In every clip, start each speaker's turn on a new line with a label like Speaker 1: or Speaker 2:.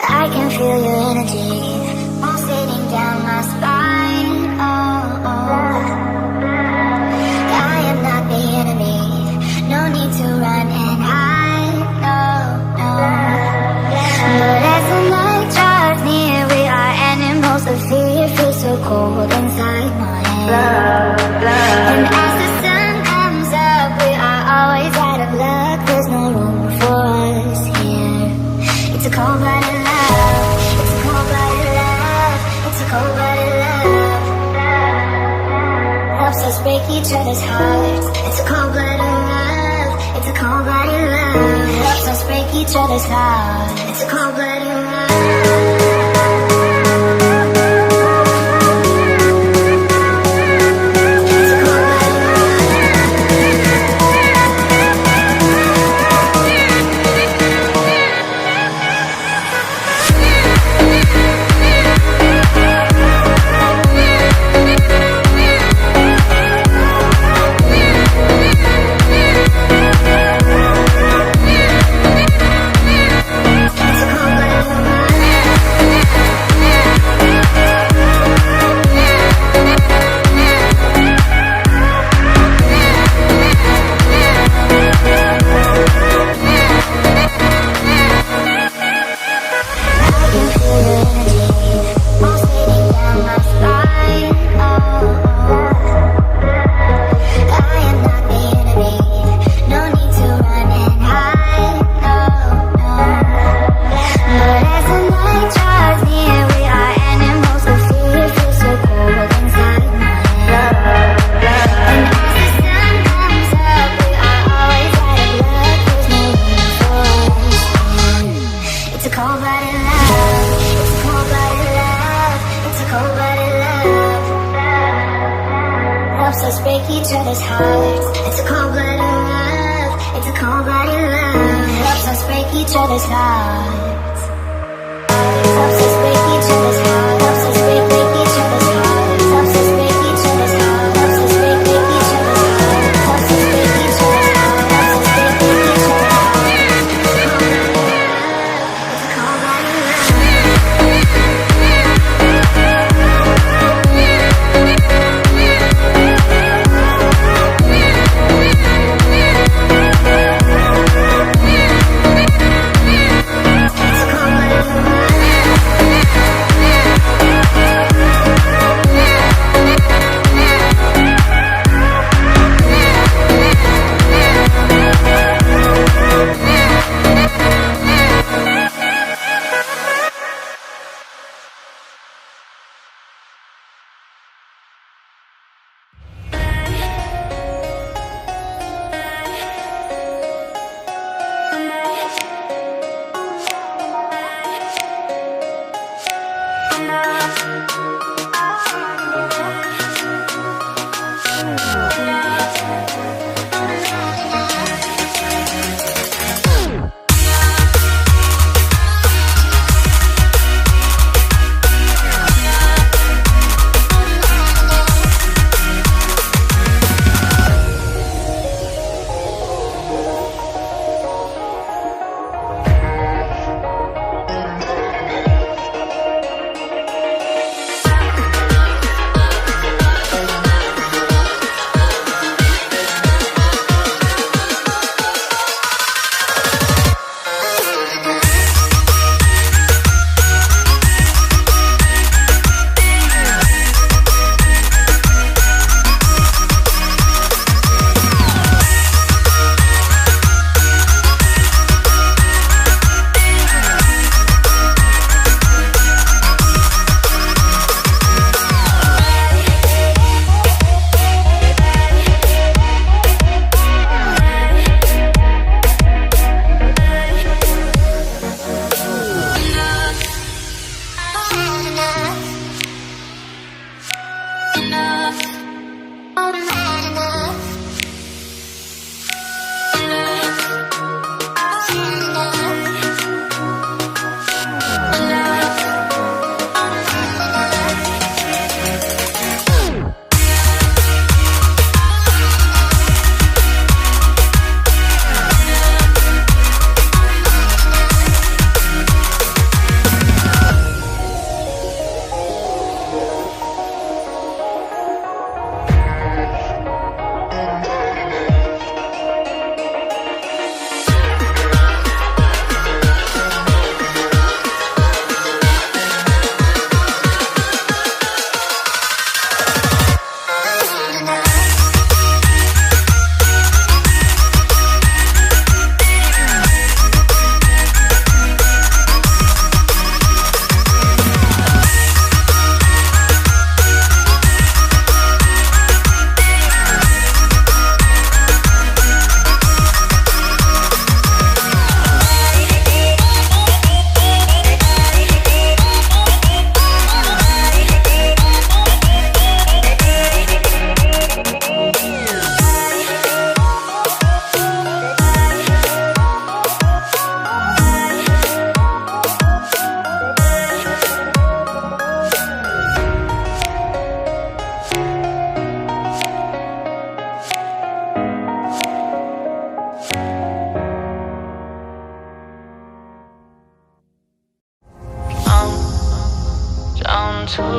Speaker 1: I can feel your energy pulsating down my spine. Oh, oh. I am not the enemy. No need to run and hide. No, no. But as the night draws near, we are animals of fear. Feel so cold inside my head. And as the sun comes up, we are always out of luck. There's no room for us here. It's a cold-blooded love. It's a cold-blooded love. It's a cold-blooded love. Helps us break each other's hearts. It's a cold-blooded love. It's a cold-blooded love. Helps us break each other's hearts. It's a cold-blooded love.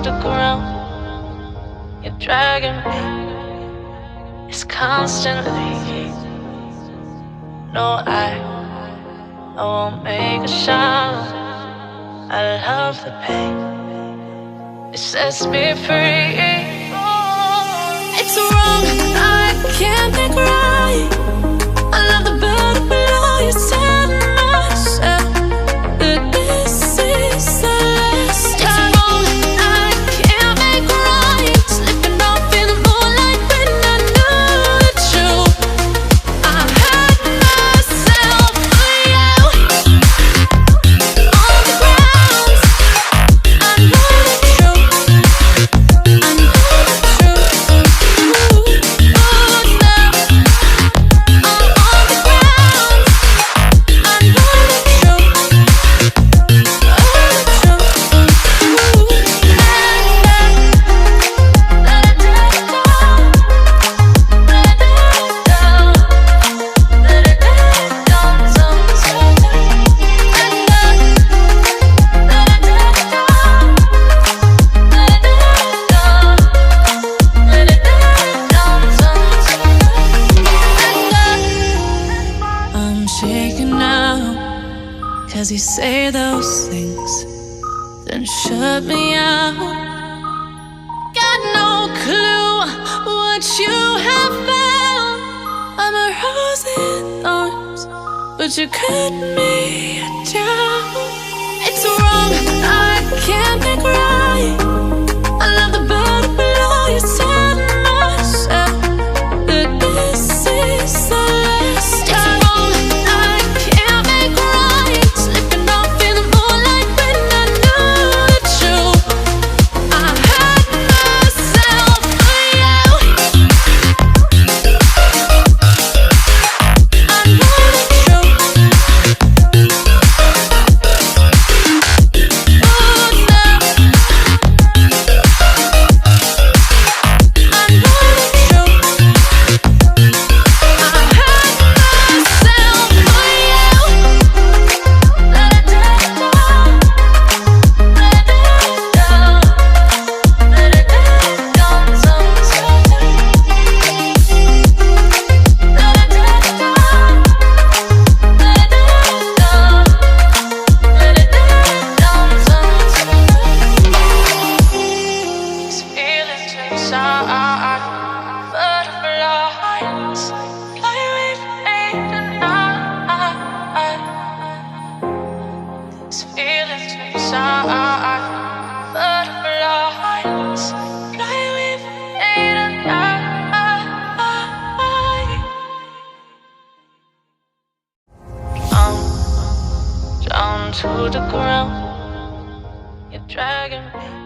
Speaker 2: the ground. You're dragging me. It's constantly. No, I won't make a sound. I love the pain. It sets me free. It's wrong, I can't think right. I love the better below. You said myself that this is the last time. It's wrong, I can't make right. Slipping off in the moonlight when I knew the truth. I hurt myself for you. On the ground, I know the truth. I know the truth. Ooh, now I'm on the ground. I know the truth. I'm shaking now, 'cause you say those things, then shut me out. Got no clue what you have found. I'm a rose in thorns, but you cut me down. It's wrong, I can't think right. I love the better below. You said myself that this is the last time. It's wrong, I can't make right. Slipping off in the moonlight when I knew the truth. I hurt myself for you. I know the truth. Oh, now I know the down to the ground. You're dragging me.